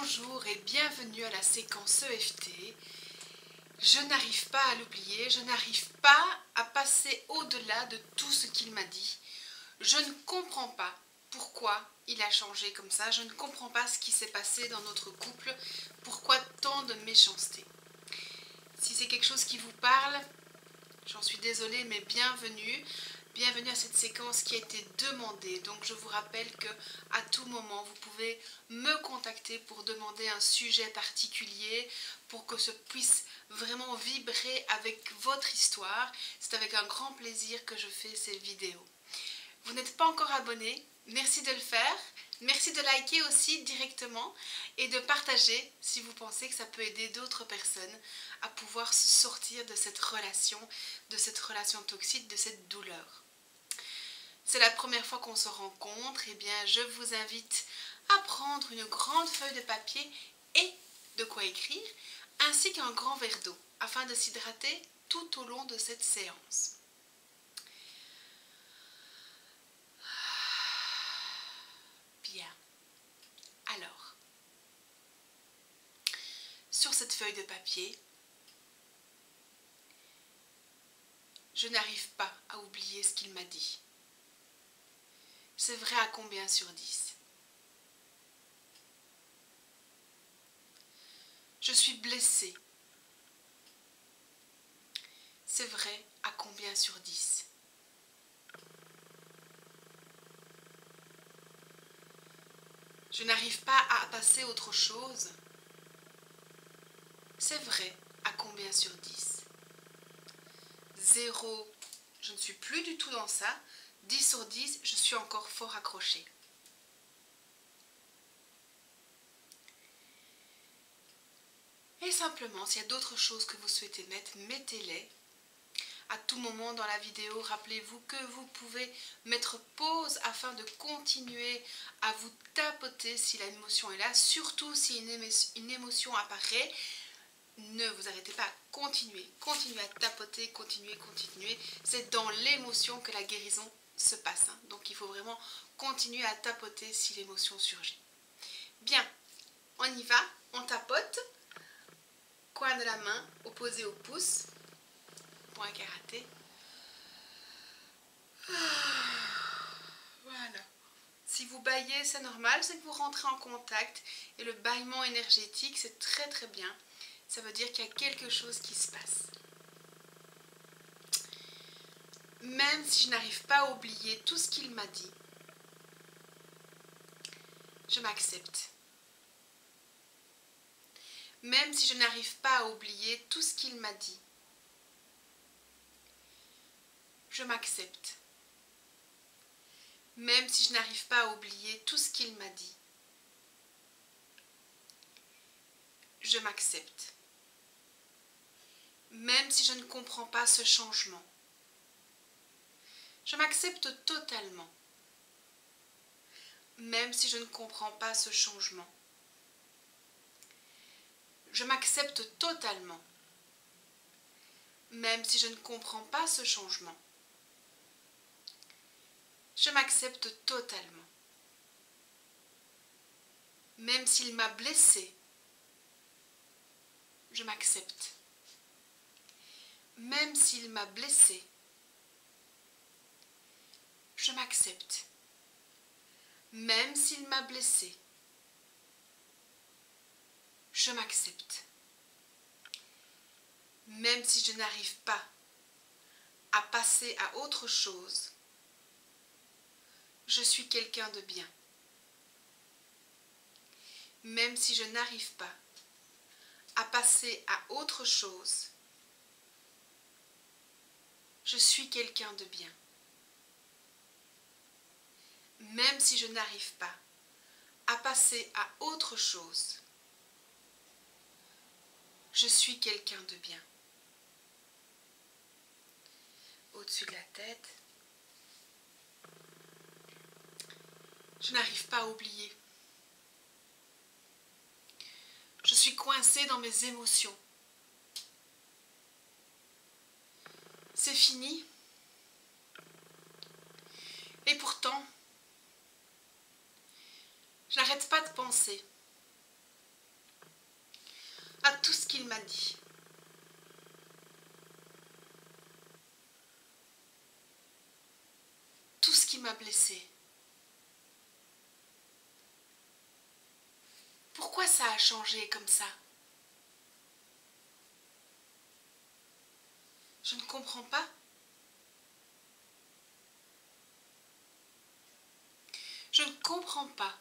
Bonjour et bienvenue à la séquence EFT. Je n'arrive pas à l'oublier, je n'arrive pas à passer au-delà de tout ce qu'il m'a dit. Je ne comprends pas pourquoi il a changé comme ça, je ne comprends pas ce qui s'est passé dans notre couple, pourquoi tant de méchanceté. Si c'est quelque chose qui vous parle, j'en suis désolée mais bienvenue. Bienvenue à cette séquence qui a été demandée. Donc je vous rappelle que à tout moment vous pouvez me contacter pour demander un sujet particulier, pour que ce puisse vraiment vibrer avec votre histoire. C'est avec un grand plaisir que je fais ces vidéos. Vous n'êtes pas encore abonné, merci de le faire. Merci de liker aussi directement et de partager si vous pensez que ça peut aider d'autres personnes à pouvoir se sortir de cette relation toxique, de cette douleur. C'est la première fois qu'on se rencontre, eh bien je vous invite à prendre une grande feuille de papier et de quoi écrire, ainsi qu'un grand verre d'eau, afin de s'hydrater tout au long de cette séance. Bien. Alors, sur cette feuille de papier, je n'arrive pas à oublier ce qu'il m'a dit. C'est vrai à combien sur 10? Je suis blessée. C'est vrai à combien sur 10? Je n'arrive pas à passer à autre chose. C'est vrai à combien sur 10? 0, je ne suis plus du tout dans ça. 10 sur 10, je suis encore fort accrochée. Et simplement, s'il y a d'autres choses que vous souhaitez mettre, mettez-les. À tout moment dans la vidéo, rappelez-vous que vous pouvez mettre pause afin de continuer à vous tapoter si l'émotion est là. Surtout si une émotion apparaît, ne vous arrêtez pas, continuez à tapoter, continuez. C'est dans l'émotion que la guérison se passe. Donc il faut vraiment continuer à tapoter si l'émotion surgit. Bien, on y va, on tapote. Coin de la main opposé au pouce. Point karaté. Voilà. Si vous bâillez, c'est normal, c'est que vous rentrez en contact. Et le bâillement énergétique, c'est très très bien. Ça veut dire qu'il y a quelque chose qui se passe. Même si je n'arrive pas à oublier tout ce qu'il m'a dit, je m'accepte. Même si je n'arrive pas à oublier tout ce qu'il m'a dit, je m'accepte. Même si je n'arrive pas à oublier tout ce qu'il m'a dit, je m'accepte. Même si je ne comprends pas ce changement, je m'accepte totalement. Même si je ne comprends pas ce changement, je m'accepte totalement. Même si je ne comprends pas ce changement, je m'accepte totalement. Même s'il m'a blessée, je m'accepte. Même s'il m'a blessée, je m'accepte. Même s'il m'a blessée, je m'accepte. Même si je n'arrive pas à passer à autre chose, je suis quelqu'un de bien. Même si je n'arrive pas à passer à autre chose, je suis quelqu'un de bien. Même si je n'arrive pas à passer à autre chose, je suis quelqu'un de bien. Au-dessus de la tête, je n'arrive pas à oublier. Je suis coincée dans mes émotions. C'est fini. Et pourtant, je n'arrête pas de penser à tout ce qu'il m'a dit. Tout ce qui m'a blessée. Pourquoi ça a changé comme ça? Je ne comprends pas. Je ne comprends pas.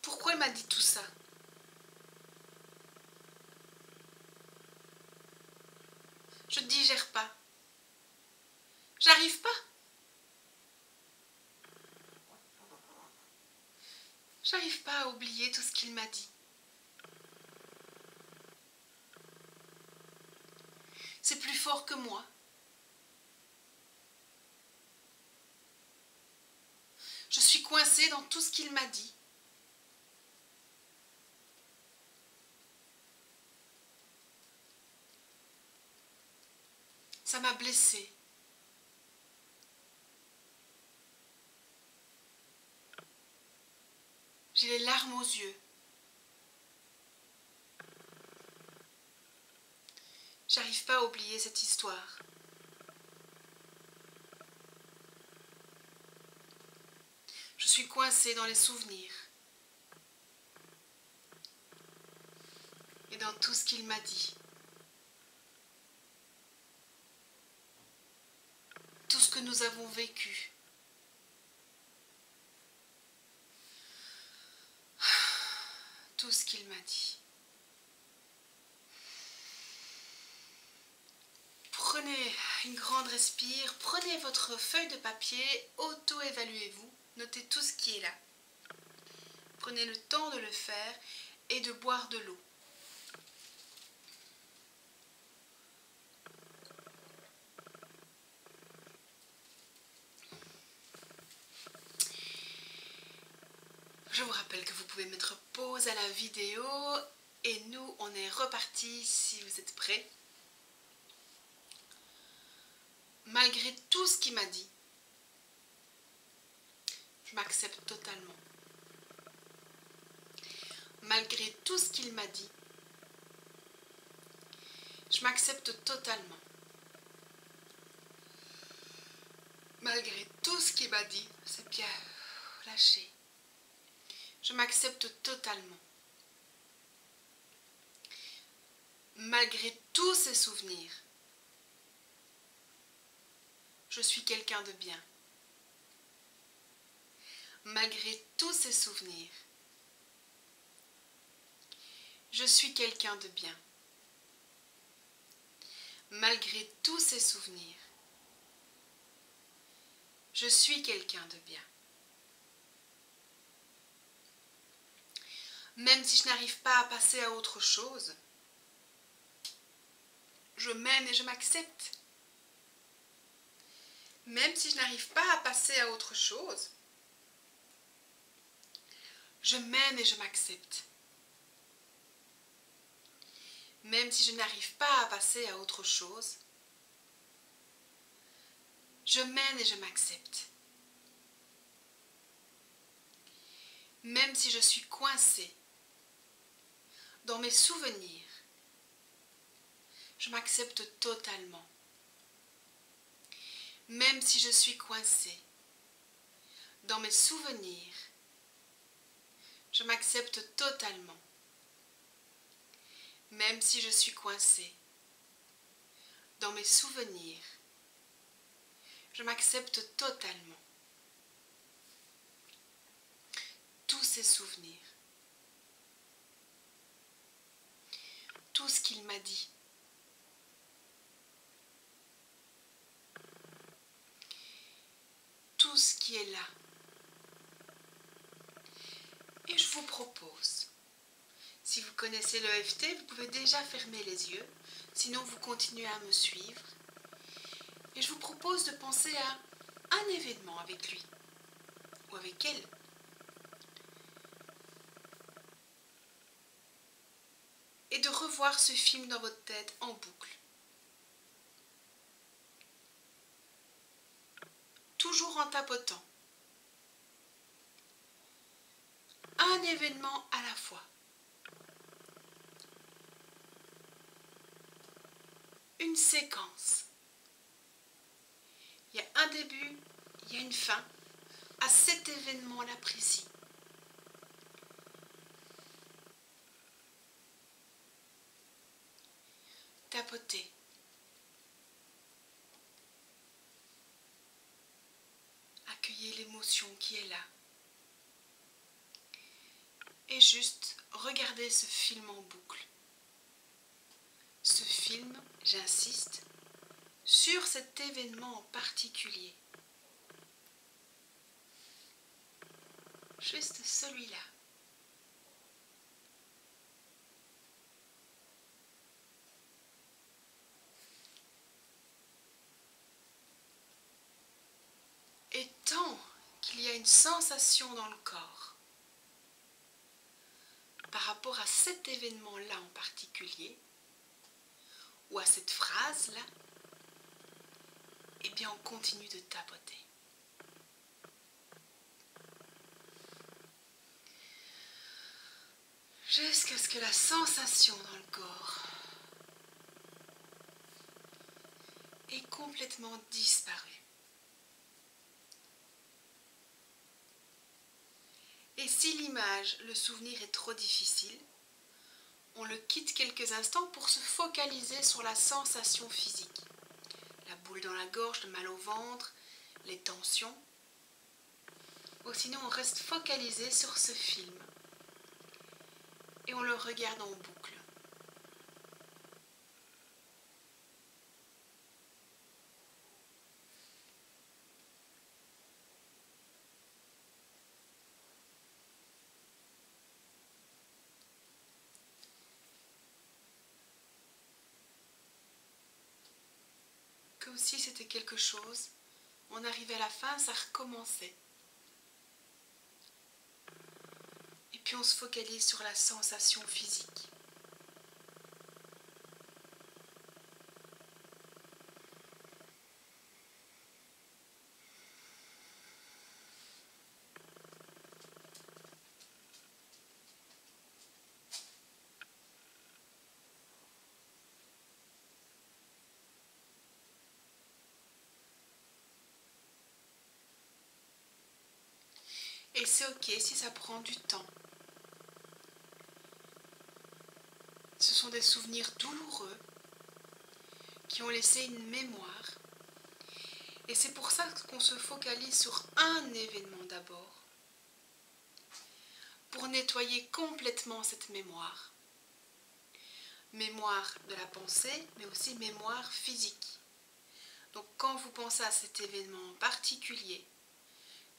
Pourquoi il m'a dit tout ça? Je ne digère pas. J'arrive pas. J'arrive pas à oublier tout ce qu'il m'a dit. C'est plus fort que moi. Je suis coincée dans tout ce qu'il m'a dit. Ça m'a blessée. J'ai les larmes aux yeux. J'arrive pas à oublier cette histoire. Je suis coincée dans les souvenirs. Et dans tout ce qu'il m'a dit. Tout ce que nous avons vécu. Tout ce qu'il m'a dit. Prenez une grande respire, prenez votre feuille de papier, auto-évaluez-vous, notez tout ce qui est là. Prenez le temps de le faire et de boire de l'eau. Je vous rappelle que vous pouvez mettre pause à la vidéo et nous, on est reparti si vous êtes prêts. Malgré tout ce qu'il m'a dit, je m'accepte totalement. Malgré tout ce qu'il m'a dit, je m'accepte totalement. Malgré tout ce qu'il m'a dit, c'est bien, lâchez. Je m'accepte totalement. Malgré tous ces souvenirs, je suis quelqu'un de bien. Malgré tous ces souvenirs, je suis quelqu'un de bien. Malgré tous ces souvenirs, je suis quelqu'un de bien. Même si je n'arrive pas à passer à autre chose, je m'aime et je m'accepte. Même si je n'arrive pas à passer à autre chose, je m'aime et je m'accepte. Même si je n'arrive pas à passer à autre chose, je m'aime et je m'accepte. Même si je suis coincée dans mes souvenirs, je m'accepte totalement. Même si je suis coincée dans mes souvenirs, je m'accepte totalement. Même si je suis coincée dans mes souvenirs, je m'accepte totalement. Tous ces souvenirs, tout ce qu'il m'a dit, tout ce qui est là. Et je vous propose, si vous connaissez l'EFT, vous pouvez déjà fermer les yeux, sinon vous continuez à me suivre. Et je vous propose de penser à un événement avec lui, ou avec elle. Et de revoir ce film dans votre tête en boucle. Toujours en tapotant. Un événement à la fois. Une séquence. Il y a un début, il y a une fin à cet événement-là précis. Tapoter. Accueillez l'émotion qui est là. Et juste regardez ce film en boucle. Ce film, j'insiste, sur cet événement en particulier. Juste celui-là. Et tant qu'il y a une sensation dans le corps par rapport à cet événement-là en particulier, ou à cette phrase-là, eh bien on continue de tapoter. Jusqu'à ce que la sensation dans le corps ait complètement disparu. Et si l'image, le souvenir est trop difficile, on le quitte quelques instants pour se focaliser sur la sensation physique. La boule dans la gorge, le mal au ventre, les tensions. Ou sinon on reste focalisé sur ce film et on le regarde en boucle. Comme si c'était quelque chose, on arrivait à la fin, ça recommençait. Et puis on se focalise sur la sensation physique. Et c'est ok si ça prend du temps. Ce sont des souvenirs douloureux qui ont laissé une mémoire. Et c'est pour ça qu'on se focalise sur un événement d'abord, pour nettoyer complètement cette mémoire. Mémoire de la pensée, mais aussi mémoire physique. Donc quand vous pensez à cet événement en particulier,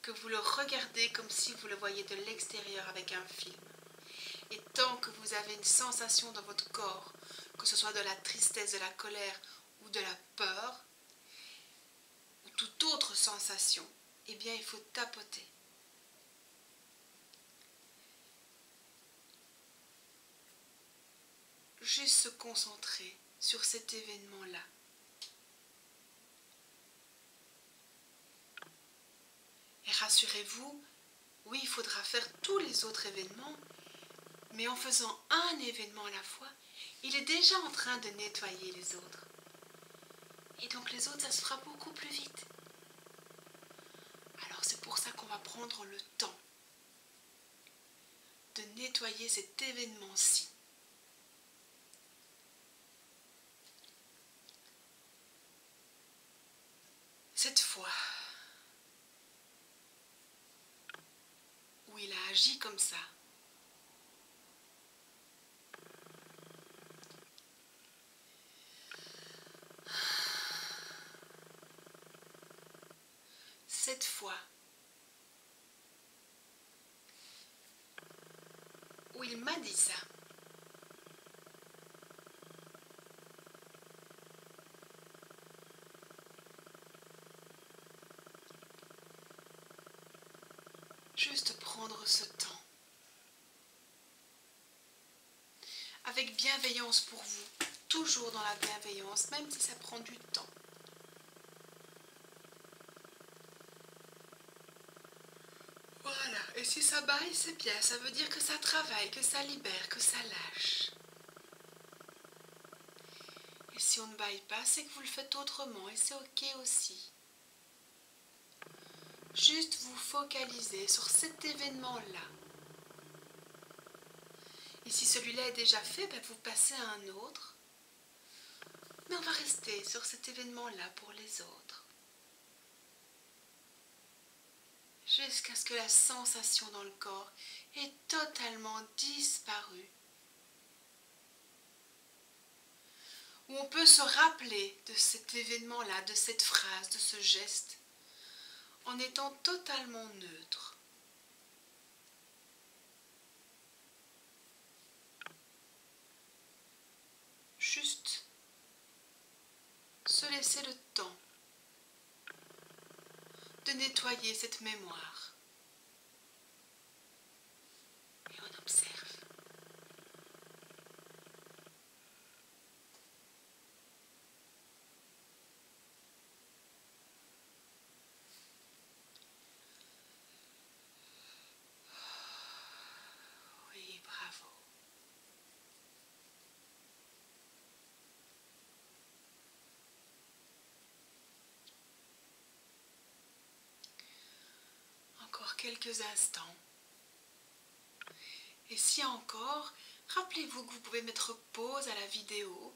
que vous le regardez comme si vous le voyiez de l'extérieur avec un film, et tant que vous avez une sensation dans votre corps, que ce soit de la tristesse, de la colère ou de la peur, ou toute autre sensation, eh bien il faut tapoter. Juste se concentrer sur cet événement-là. Et rassurez-vous, oui, il faudra faire tous les autres événements, mais en faisant un événement à la fois, il est déjà en train de nettoyer les autres. Et donc les autres, ça se fera beaucoup plus vite. Alors c'est pour ça qu'on va prendre le temps de nettoyer cet événement-ci. Cette fois où il a agi comme ça, cette fois où il m'a dit ça, juste prendre ce temps, avec bienveillance pour vous, toujours dans la bienveillance, même si ça prend du temps. Voilà, Et si ça baille, c'est bien, ça veut dire que ça travaille, que ça libère, que ça lâche. Et si on ne baille pas, c'est que vous le faites autrement et c'est ok aussi. Juste vous focaliser sur cet événement-là. Et si celui-là est déjà fait, ben vous passez à un autre. Mais on va rester sur cet événement-là pour les autres. Jusqu'à ce que la sensation dans le corps ait totalement disparu. Où on peut se rappeler de cet événement-là, de cette phrase, de ce geste, en étant totalement neutre. Juste se laisser le temps de nettoyer cette mémoire. Et on observe. Oui, bravo. Encore quelques instants. Et si encore, rappelez-vous que vous pouvez mettre pause à la vidéo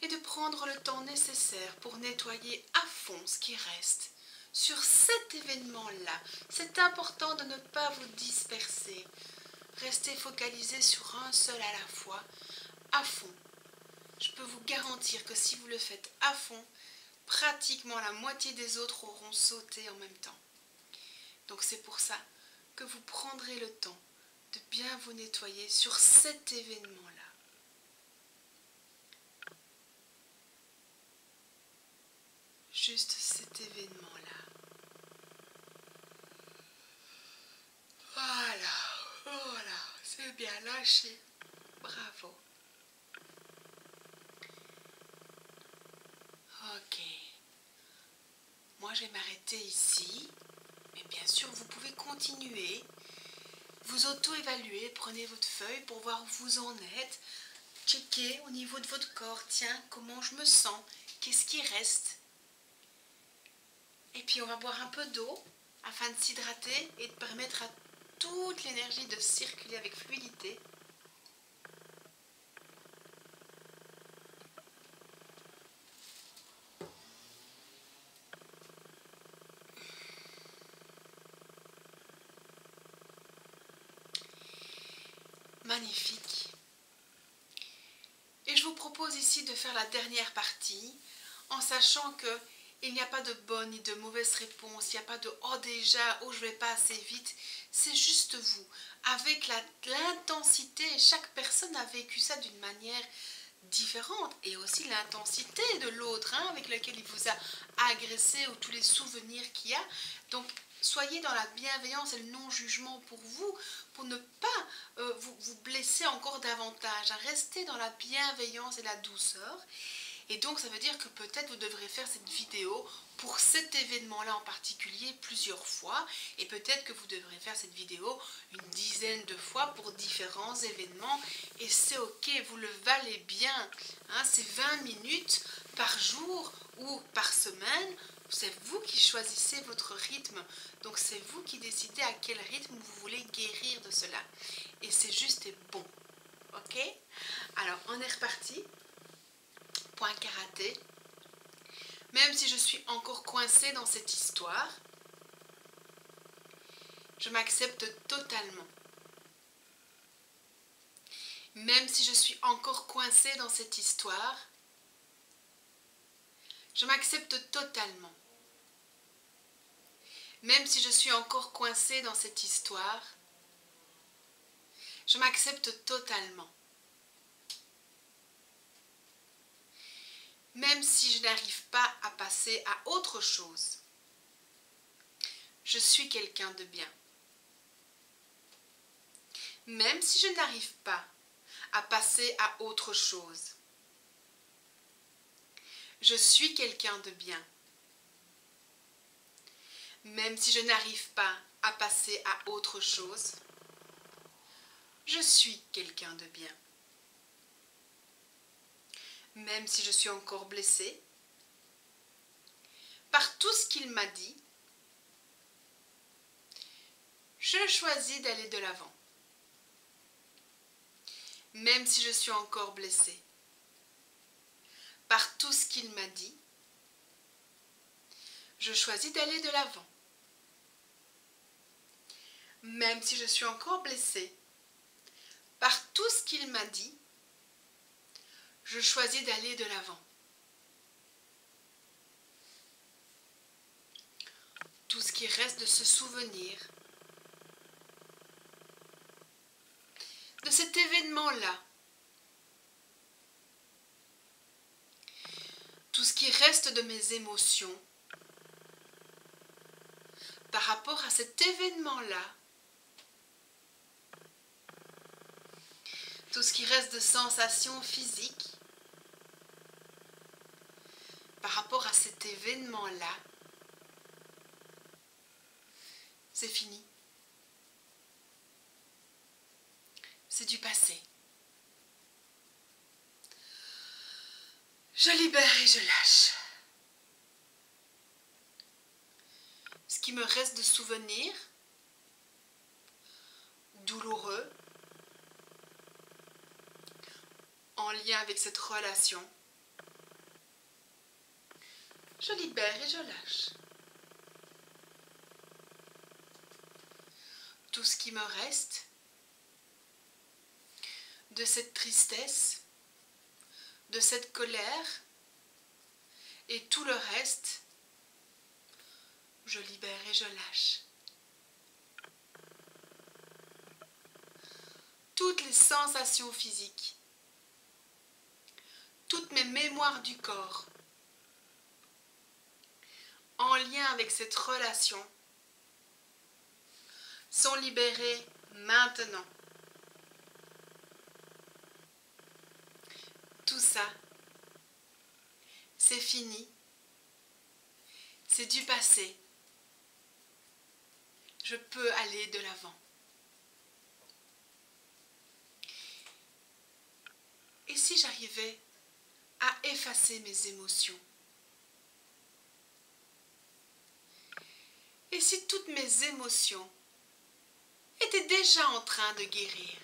et de prendre le temps nécessaire pour nettoyer à fond ce qui reste sur cet événement-là. C'est important de ne pas vous disperser. Restez focalisé sur un seul à la fois, à fond. Je peux vous garantir que si vous le faites à fond, pratiquement la moitié des autres auront sauté en même temps. Donc c'est pour ça que vous prendrez le temps de bien vous nettoyer sur cet événement-là. Juste cet événement-là. Voilà, c'est bien lâché. Bravo. Ok. Moi, je vais m'arrêter ici. Mais bien sûr, vous pouvez continuer. Vous auto-évaluez, prenez votre feuille pour voir où vous en êtes. Checkez au niveau de votre corps. Tiens, comment je me sens? Qu'est-ce qui reste? Et puis on va boire un peu d'eau afin de s'hydrater et de permettre à toute l'énergie de circuler avec fluidité. Magnifique. Et je vous propose ici de faire la dernière partie en sachant que il n'y a pas de bonne ni de mauvaise réponse, il n'y a pas de « oh déjà, oh je vais pas assez vite », c'est juste vous. Avec l'intensité, chaque personne a vécu ça d'une manière différente et aussi l'intensité de l'autre avec lequel il vous a agressé ou tous les souvenirs qu'il y a. Donc soyez dans la bienveillance et le non-jugement pour ne pas vous blesser encore davantage. Restez dans la bienveillance et la douceur. Et donc ça veut dire que peut-être vous devrez faire cette vidéo pour cet événement-là en particulier plusieurs fois. Et peut-être que vous devrez faire cette vidéo une dizaine de fois pour différents événements. Et c'est ok, vous le valez bien. C'est 20 minutes par jour ou par semaine. C'est vous qui choisissez votre rythme. Donc c'est vous qui décidez à quel rythme vous voulez guérir de cela. Et c'est juste et bon. Ok? Alors on est reparti. Point karaté. Même si je suis encore coincée dans cette histoire, je m'accepte totalement. Même si je suis encore coincée dans cette histoire, je m'accepte totalement. Même si je suis encore coincée dans cette histoire, je m'accepte totalement. Même si je n'arrive pas à passer à autre chose, je suis quelqu'un de bien. Même si je n'arrive pas à passer à autre chose, je suis quelqu'un de bien. Même si je n'arrive pas à passer à autre chose. Je suis quelqu'un de bien. Même si je suis encore blessée, par tout ce qu'il m'a dit, je choisis d'aller de l'avant. Même si je suis encore blessée, par tout ce qu'il m'a dit, je choisis d'aller de l'avant. Même si je suis encore blessée, par tout ce qu'il m'a dit, je choisis d'aller de l'avant. Tout ce qui reste de ce souvenir, de cet événement-là, tout ce qui reste de mes émotions par rapport à cet événement-là, tout ce qui reste de sensations physiques par rapport à cet événement-là, c'est fini. C'est du passé. Je libère et je lâche. Ce qui me reste de souvenirs douloureux en lien avec cette relation, je libère et je lâche. Tout ce qui me reste de cette tristesse, de cette colère et tout le reste, je libère et je lâche. Toutes les sensations physiques, toutes mes mémoires du corps, en lien avec cette relation, sont libérées maintenant. Tout ça, c'est fini. C'est du passé. Je peux aller de l'avant. Et si j'arrivais à effacer mes émotions? Et si toutes mes émotions étaient déjà en train de guérir?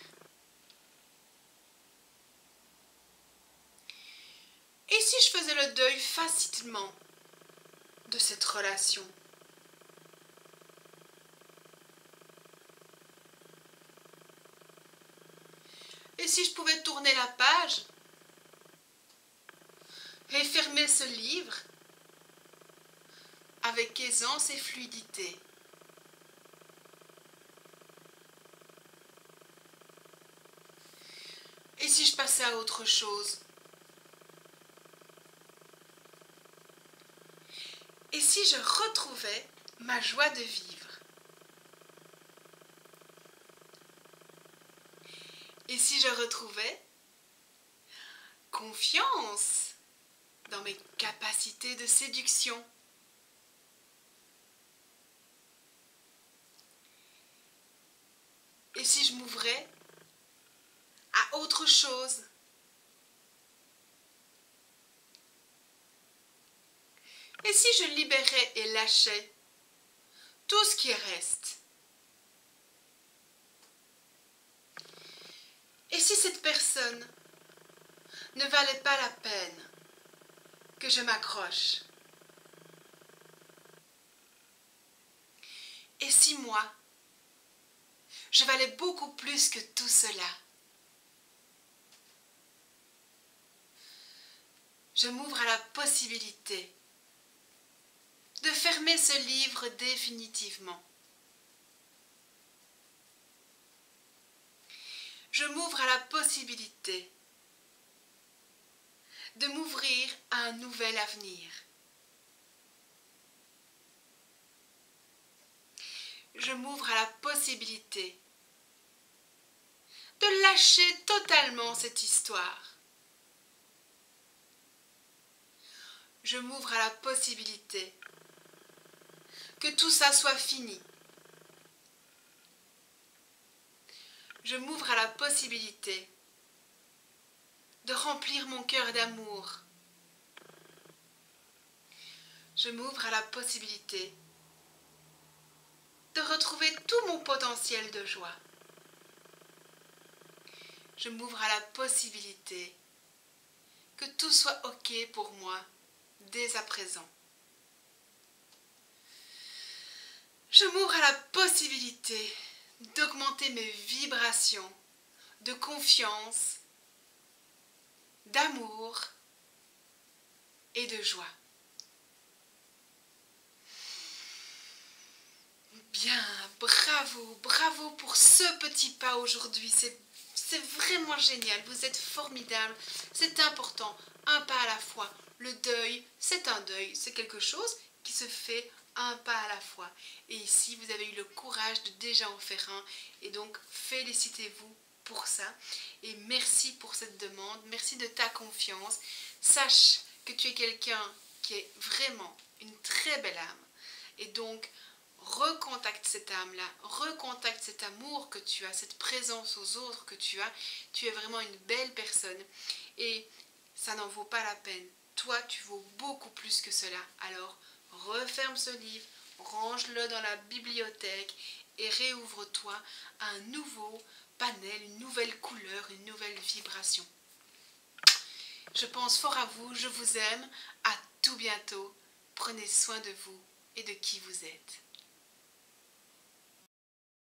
Et si je faisais le deuil facilement de cette relation? Et si je pouvais tourner la page et fermer ce livre avec aisance et fluidité? Et si je passais à autre chose? Et si je retrouvais ma joie de vivre? Et si je retrouvais confiance dans mes capacités de séduction? Et si je m'ouvrais à autre chose? Et si je libérais et lâchais tout ce qui reste? Et si cette personne ne valait pas la peine que je m'accroche? Et si moi, je valais beaucoup plus que tout cela? Je m'ouvre à la possibilité de fermer ce livre définitivement. Je m'ouvre à la possibilité de m'ouvrir à un nouvel avenir. Je m'ouvre à la possibilité de lâcher totalement cette histoire. Je m'ouvre à la possibilité que tout ça soit fini. Je m'ouvre à la possibilité de remplir mon cœur d'amour. Je m'ouvre à la possibilité de retrouver tout mon potentiel de joie. Je m'ouvre à la possibilité que tout soit OK pour moi dès à présent. Je m'ouvre à la possibilité d'augmenter mes vibrations de confiance, d'amour et de joie. Bien, bravo, bravo pour ce petit pas aujourd'hui. C'est vraiment génial, vous êtes formidables, c'est important, un pas à la fois. Le deuil, c'est un deuil, c'est quelque chose qui se fait un pas à la fois. Et ici, vous avez eu le courage de déjà en faire un, et donc félicitez-vous pour ça. Et merci pour cette demande, merci de ta confiance. Sache que tu es quelqu'un qui est vraiment une très belle âme, et donc recontacte cette âme-là, recontacte cet amour que tu as, cette présence aux autres que tu as. Tu es vraiment une belle personne et ça n'en vaut pas la peine. Toi, tu vaux beaucoup plus que cela. Alors, referme ce livre, range-le dans la bibliothèque et réouvre-toi à un nouveau panel, une nouvelle couleur, une nouvelle vibration. Je pense fort à vous, je vous aime. À tout bientôt. Prenez soin de vous et de qui vous êtes.